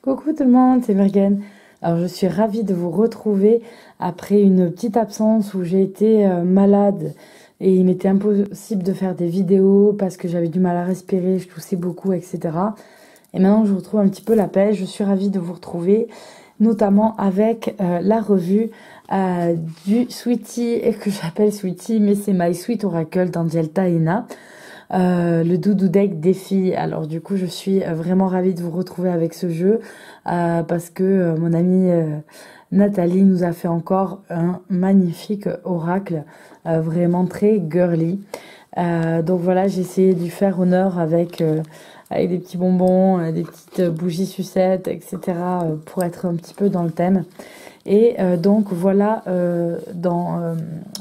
Coucou tout le monde, c'est Mergen. Alors je suis ravie de vous retrouver après une petite absence où j'ai été malade et il m'était impossible de faire des vidéos parce que j'avais du mal à respirer, je toussais beaucoup, etc. Et maintenant je vous retrouve un petit peu la pêche. Je suis ravie de vous retrouver, notamment avec la revue du Sweetie, et que j'appelle Sweetie, mais c'est My Sweet Oracle d'Angel Taina. Le Doudou Deck défi. Alors du coup, je suis vraiment ravie de vous retrouver avec ce jeu parce que mon amie Nathalie nous a fait encore un magnifique oracle, vraiment très girly. Donc voilà, j'ai essayé de lui faire honneur avec des petits bonbons, des petites bougies sucettes, etc. Pour être un petit peu dans le thème. Et donc voilà,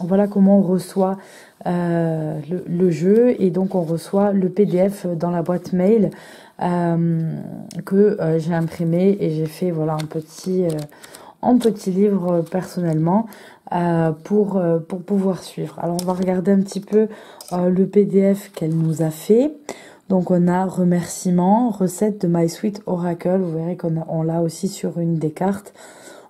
voilà comment on reçoit le jeu. Et donc on reçoit le PDF dans la boîte mail que j'ai imprimé et j'ai fait voilà un petit livre personnellement pour pouvoir suivre. Alors on va regarder un petit peu le PDF qu'elle nous a fait. Donc on a remerciements, recette de My Sweet Oracle. Vous verrez qu'on l'a aussi sur une des cartes.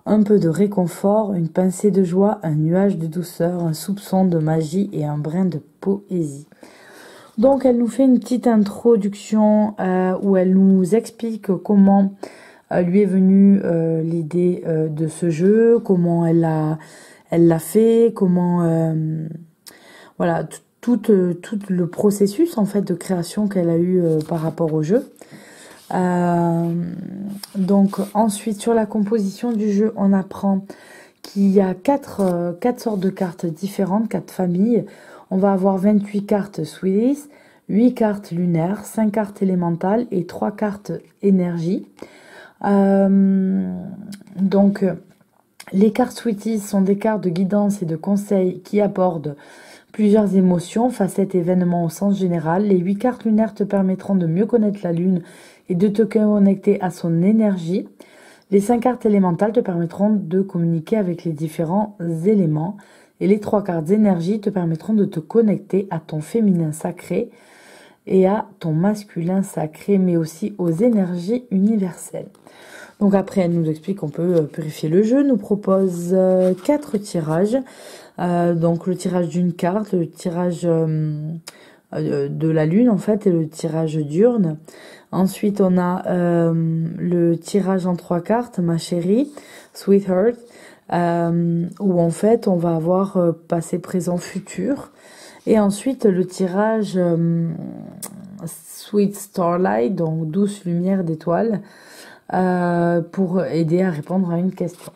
Un peu de réconfort, une pincée de joie, un nuage de douceur, un soupçon de magie et un brin de poésie. Donc elle nous fait une petite introduction où elle nous explique comment lui est venue l'idée de ce jeu, comment elle l'a fait, comment voilà tout le processus en fait de création qu'elle a eu par rapport au jeu. Donc ensuite sur la composition du jeu, on apprend qu'il y a quatre sortes de cartes différentes, 4 familles. On va avoir 28 cartes Sweeties, 8 cartes lunaires, 5 cartes élémentales et 3 cartes énergie. Donc les cartes Sweeties sont des cartes de guidance et de conseil qui abordent plusieurs émotions, facettes, événements au sens général. Les 8 cartes lunaires te permettront de mieux connaître la lune et de te connecter à son énergie. Les 5 cartes élémentales te permettront de communiquer avec les différents éléments. Et les 3 cartes énergie te permettront de te connecter à ton féminin sacré et à ton masculin sacré, mais aussi aux énergies universelles. Donc après, elle nous explique qu'on peut purifier le jeu, nous propose 4 tirages. Donc le tirage d'une carte, le tirage de la lune en fait et le tirage diurne. Ensuite on a le tirage en 3 cartes, ma chérie, Sweetheart, où en fait on va avoir passé, présent, futur. Et ensuite le tirage Sweet Starlight, donc douce lumière d'étoiles, pour aider à répondre à une question.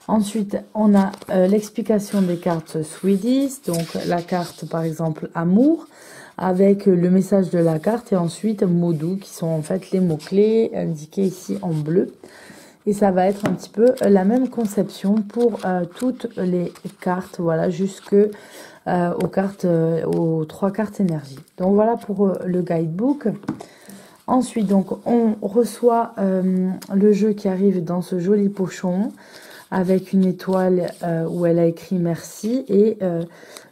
Ensuite, on a l'explication des cartes Sweeties, donc la carte par exemple amour, avec le message de la carte, et ensuite mots doux qui sont en fait les mots-clés indiqués ici en bleu. Et ça va être un petit peu la même conception pour toutes les cartes, voilà, jusque aux 3 cartes énergie. Donc voilà pour le guidebook. Ensuite, donc, on reçoit le jeu qui arrive dans ce joli pochon avec une étoile où elle a écrit merci et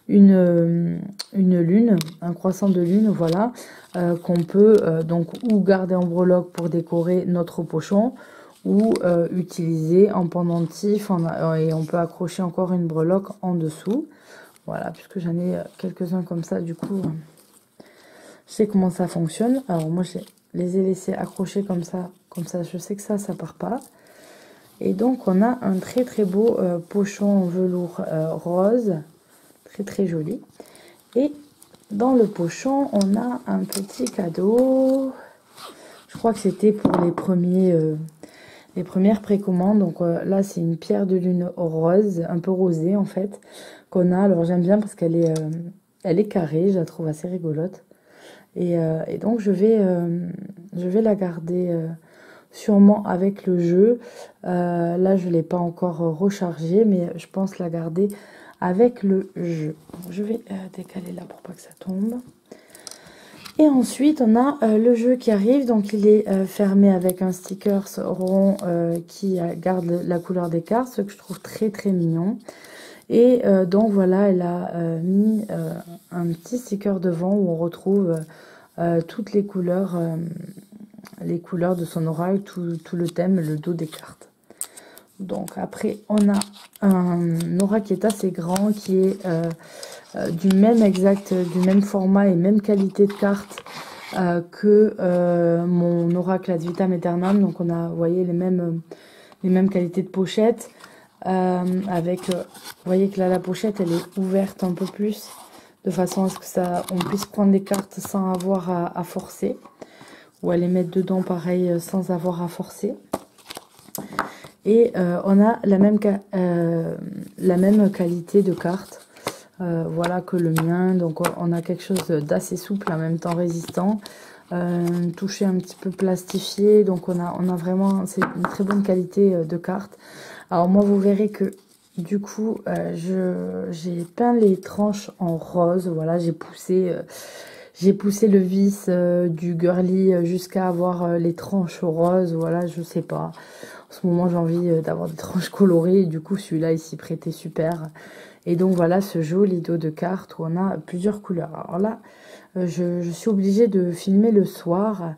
une lune, un croissant de lune, voilà, qu'on peut donc ou garder en breloque pour décorer notre pochon ou utiliser en pendentif et on peut accrocher encore une breloque en dessous. Voilà, puisque j'en ai quelques-uns comme ça, du coup, je sais comment ça fonctionne. Alors moi, je les ai laissés accrochés comme ça, je sais que ça part pas. Et donc on a un très très beau pochon en velours rose, très très joli. Et dans le pochon, on a un petit cadeau. Je crois que c'était pour les premières précommandes. Donc là, c'est une pierre de lune rose, un peu rosée en fait, qu'on a. Alors j'aime bien parce qu'elle est carrée, je la trouve assez rigolote. Et donc je vais la garder sûrement avec le jeu. Là, je ne l'ai pas encore rechargé, mais je pense la garder avec le jeu. Je vais décaler là pour pas que ça tombe. Et ensuite, on a le jeu qui arrive. Donc, il est fermé avec un sticker rond qui garde la couleur des cartes, ce que je trouve très très mignon. Et donc, voilà, elle a mis un petit sticker devant où on retrouve toutes les couleurs les couleurs de son oracle, tout le thème, le dos des cartes. Donc après, on a un oracle qui est assez grand, qui est du même format et même qualité de carte que mon oracle Ad Vitam Aeternam. Donc on a, vous voyez, les mêmes qualités de pochette. Vous voyez que là, la pochette, elle est ouverte un peu plus, de façon à ce que on puisse prendre les cartes sans avoir à forcer. Ou à les mettre dedans, pareil, sans avoir à forcer. Et on a la même qualité de carte, voilà, que le mien. Donc on a quelque chose d'assez souple, en même temps résistant, touché un petit peu plastifié. Donc on a vraiment, c'est une très bonne qualité de carte. Alors moi, vous verrez que du coup, j'ai peint les tranches en rose. Voilà, j'ai poussé le vis du girly jusqu'à avoir les tranches roses. Voilà, je sais pas. En ce moment, j'ai envie d'avoir des tranches colorées. Et du coup, celui-là, il s'y prêtait super. Et donc, voilà ce joli dos de cartes où on a plusieurs couleurs. Alors là, je suis obligée de filmer le soir.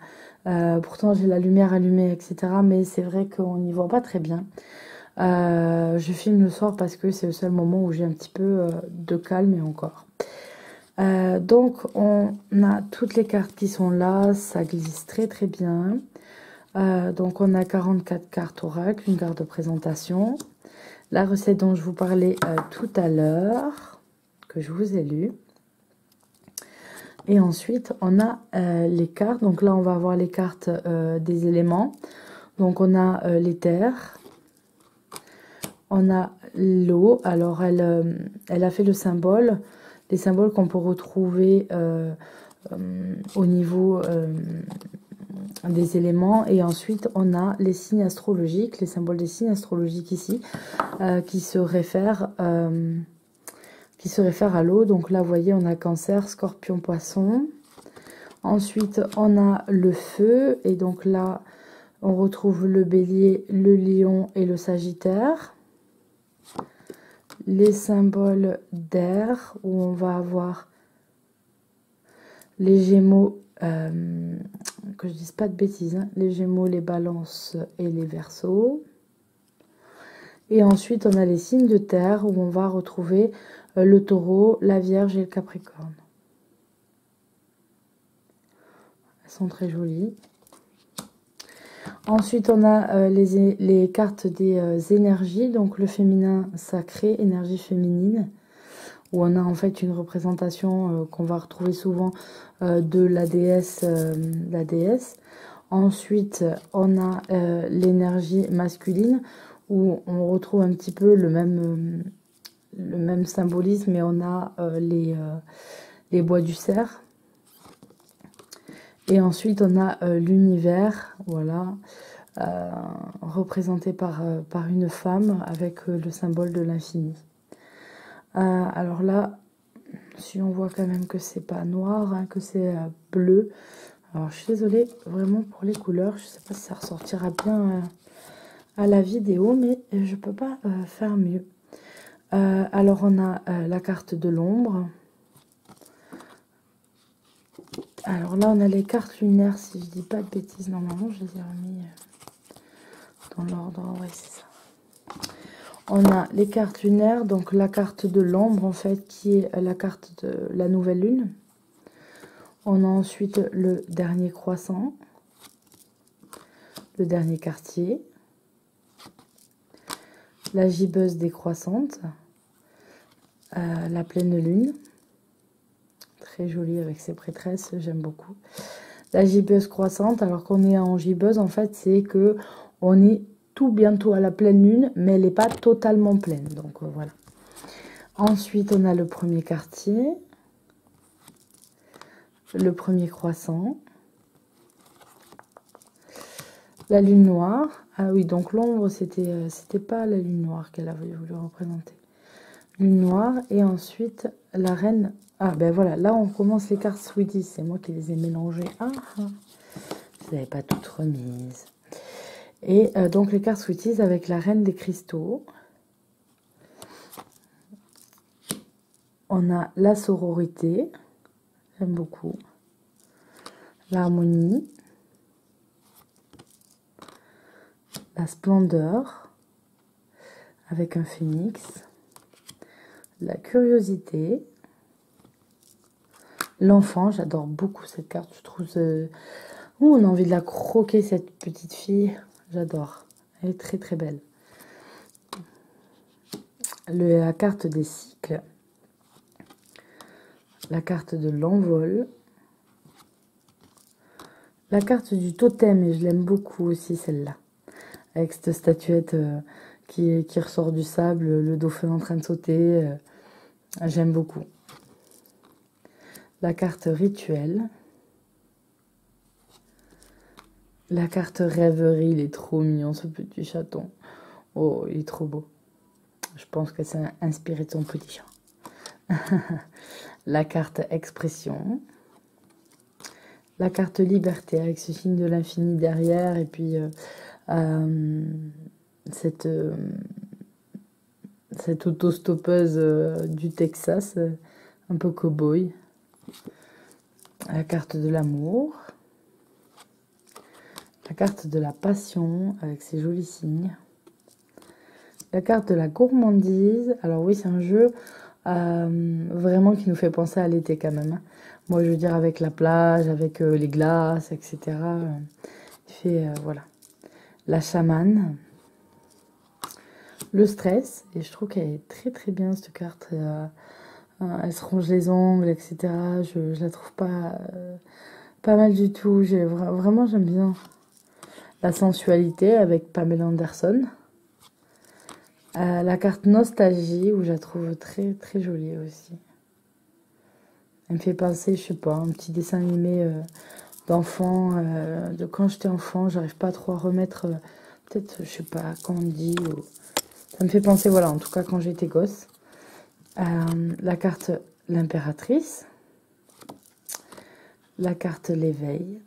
Pourtant, j'ai la lumière allumée, etc. Mais c'est vrai qu'on n'y voit pas très bien. Je filme le soir parce que c'est le seul moment où j'ai un petit peu de calme et encore. Donc, on a toutes les cartes qui sont là. Ça glisse très très bien. Donc on a 44 cartes oracle, une carte de présentation. La recette dont je vous parlais tout à l'heure, que je vous ai lue. Et ensuite, on a les cartes. Donc là, on va avoir les cartes des éléments. Donc on a l'éther. On a l'eau. Alors elle a fait le symbole. Les symboles qu'on peut retrouver au niveau des éléments. Et ensuite, on a les signes astrologiques, les symboles des signes astrologiques ici, qui se réfèrent à l'eau. Donc là, vous voyez, on a Cancer, Scorpion, Poisson. Ensuite, on a le feu. Et donc là, on retrouve le Bélier, le Lion et le Sagittaire. Les symboles d'air, où on va avoir les Gémeaux, que je dise pas de bêtises, hein, les Gémeaux, les Balances et les Verseaux. Et ensuite, on a les signes de terre, où on va retrouver le Taureau, la Vierge et le Capricorne. Elles sont très jolies. Ensuite, on a les cartes des énergies, donc le féminin sacré, énergie féminine, où on a en fait une représentation qu'on va retrouver souvent de la déesse. Ensuite, on a l'énergie masculine, où on retrouve un petit peu le même symbolisme, et on a les bois du cerf. Et ensuite, on a l'univers, voilà, représenté par une femme avec le symbole de l'infini. Alors là, si on voit quand même que c'est pas noir, hein, que c'est bleu. Alors, je suis désolée vraiment pour les couleurs. Je sais pas si ça ressortira bien à la vidéo, mais je peux pas faire mieux. Alors, on a la carte de l'ombre. Alors là, on a les cartes lunaires, si je dis pas de bêtises. Normalement, je les ai remis dans l'ordre. Ouais, c'est ça. On a les cartes lunaires, donc la carte de l'ombre, en fait, qui est la carte de la nouvelle lune. On a ensuite le dernier croissant, le dernier quartier, la gibbeuse décroissante, la pleine lune, très jolie avec ses prêtresses, j'aime beaucoup. La gibbeuse croissante, alors qu'on est en gibbeuse, en fait, c'est que on est tout bientôt à la pleine lune, mais elle n'est pas totalement pleine, donc voilà. Ensuite, on a le premier quartier, le premier croissant, la lune noire. Ah oui, donc l'ombre, c'était pas la lune noire qu'elle avait voulu représenter. Lune noire, et ensuite la reine. Ah ben voilà, là on commence les cartes Sweeties, c'est moi qui les ai mélangées. Ah, vous n'avez pas toutes remises. Et donc les cartes Sweeties avec la reine des cristaux. On a la sororité, j'aime beaucoup. L'harmonie. la splendeur avec un phénix, la curiosité, l'enfant, j'adore beaucoup cette carte, je trouve on a envie de la croquer cette petite fille, j'adore, elle est très très belle. La carte des cycles, la carte de l'envol, la carte du totem, et je l'aime beaucoup aussi celle-là, avec cette statuette qui ressort du sable, le dauphin en train de sauter, j'aime beaucoup. La carte rituel, la carte rêverie, il est trop mignon ce petit chaton, oh il est trop beau, je pense que c'est inspiré de son petit chat. La carte expression, la carte liberté avec ce signe de l'infini derrière, et puis cette autostoppeuse du Texas, un peu cow-boy. La carte de l'amour, la carte de la passion avec ses jolis signes, la carte de la gourmandise. Alors oui, c'est un jeu vraiment qui nous fait penser à l'été quand même. Moi, je veux dire, avec la plage, avec les glaces, etc. Il fait, voilà. La chamane. Le stress. Et je trouve qu'elle est très très bien, cette carte. Elle se ronge les ongles, etc. Je la trouve pas mal du tout. Vraiment, j'aime bien. La sensualité avec Pamela Anderson. La carte nostalgie, où je la trouve très très jolie aussi. Elle me fait penser, je sais pas, un petit dessin animé d'enfant, de quand j'étais enfant. J'arrive pas trop à remettre, peut-être, je sais pas, Candy. Ça me fait penser, voilà, en tout cas quand j'étais gosse. La carte l'impératrice. La carte l'éveil.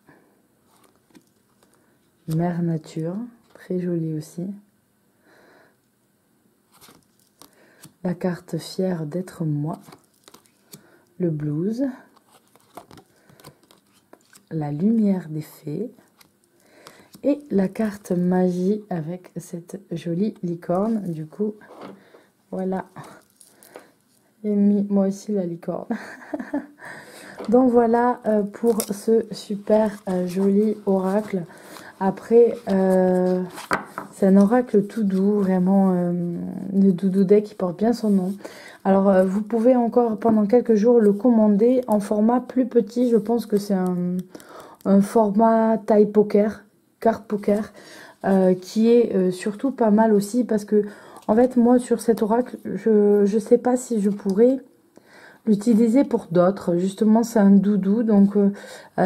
Mère nature, très jolie aussi. La carte fière d'être moi. Le blues. La lumière des fées. Et la carte magie avec cette jolie licorne. Du coup, voilà. J'ai mis moi aussi la licorne. Donc voilà pour ce super joli oracle. Après, c'est un oracle tout doux, vraiment le doudou deck qui porte bien son nom. Alors vous pouvez encore pendant quelques jours le commander en format plus petit. Je pense que c'est un format taille poker, carte poker, qui est surtout pas mal aussi parce que en fait moi sur cet oracle, je sais pas si je pourrais l'utiliser pour d'autres. Justement, c'est un doudou, donc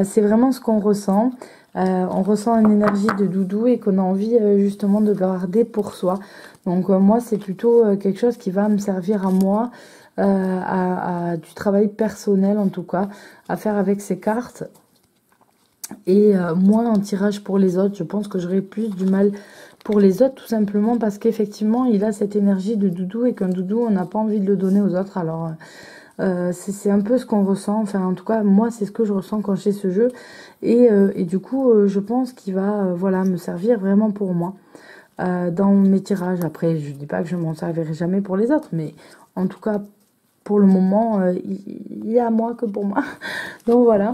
c'est vraiment ce qu'on ressent. On ressent une énergie de doudou et qu'on a envie justement de garder pour soi. Donc moi, c'est plutôt quelque chose qui va me servir à moi, à du travail personnel en tout cas, à faire avec ces cartes. Et moins en tirage pour les autres. Je pense que j'aurais plus du mal pour les autres, tout simplement parce qu'effectivement, il a cette énergie de doudou et qu'un doudou, on n'a pas envie de le donner aux autres. Alors... c'est un peu ce qu'on ressent, enfin en tout cas moi c'est ce que je ressens quand j'ai ce jeu et du coup je pense qu'il va voilà me servir vraiment pour moi dans mes tirages. Après je dis pas que je m'en servirai jamais pour les autres, mais en tout cas pour le moment il y a moi que pour moi. Donc voilà,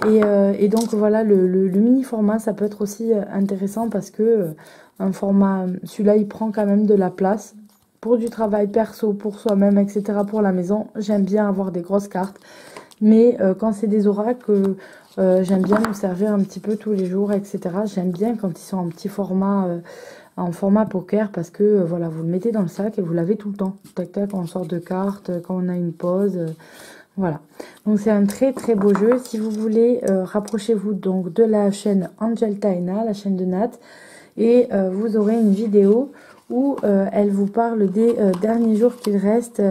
et donc voilà le mini format ça peut être aussi intéressant parce que un format, celui-là il prend quand même de la place pour du travail perso, pour soi-même, etc., pour la maison. J'aime bien avoir des grosses cartes. Mais quand c'est des oracles, j'aime bien me servir un petit peu tous les jours, etc. J'aime bien quand ils sont en petit format, en format poker, parce que voilà, vous le mettez dans le sac et vous l'avez tout le temps. Tac, tac, quand on sort de cartes, quand on a une pause. Voilà. Donc c'est un très très beau jeu. Si vous voulez, rapprochez-vous donc de la chaîne Angel Taina, la chaîne de Nat. Et vous aurez une vidéo où elle vous parle des derniers jours qu'il reste,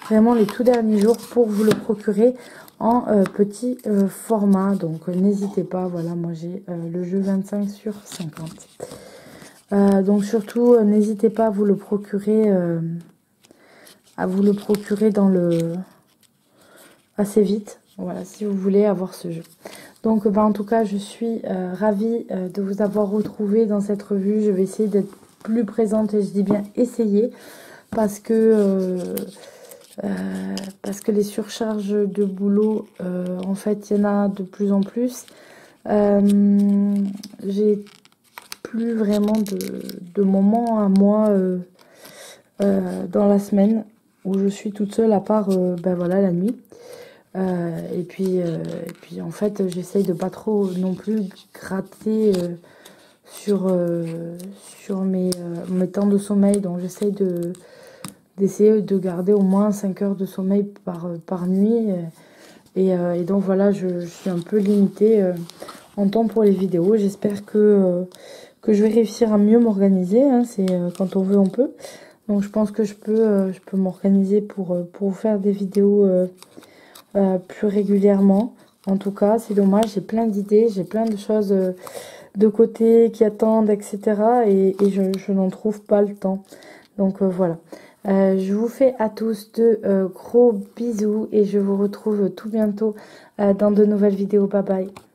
vraiment les tout derniers jours pour vous le procurer en petit format. Donc n'hésitez pas, voilà, moi j'ai le jeu 25/50. Donc surtout, n'hésitez pas à vous le procurer, dans le assez vite, voilà, si vous voulez avoir ce jeu. Donc en tout cas, je suis ravie de vous avoir retrouvé dans cette revue. Je vais essayer d'être plus présente, et je dis bien essayer, parce que les surcharges de boulot, en fait, il y en a de plus en plus. J'ai plus vraiment de moments à moi dans la semaine où je suis toute seule, à part voilà, la nuit. Et puis en fait, j'essaye de pas trop non plus gratter sur mes temps de sommeil. Donc j'essaye d'essayer de garder au moins 5 heures de sommeil par nuit. Et donc voilà, je suis un peu limitée en temps pour les vidéos. J'espère que je vais réussir à mieux m'organiser. Hein. C'est quand on veut, on peut. Donc je pense que je peux m'organiser pour vous faire des vidéos plus régulièrement. En tout cas, c'est dommage, j'ai plein d'idées, j'ai plein de choses de côté qui attendent, etc. Et je n'en trouve pas le temps. Donc voilà. Je vous fais à tous de gros bisous et je vous retrouve tout bientôt dans de nouvelles vidéos. Bye bye.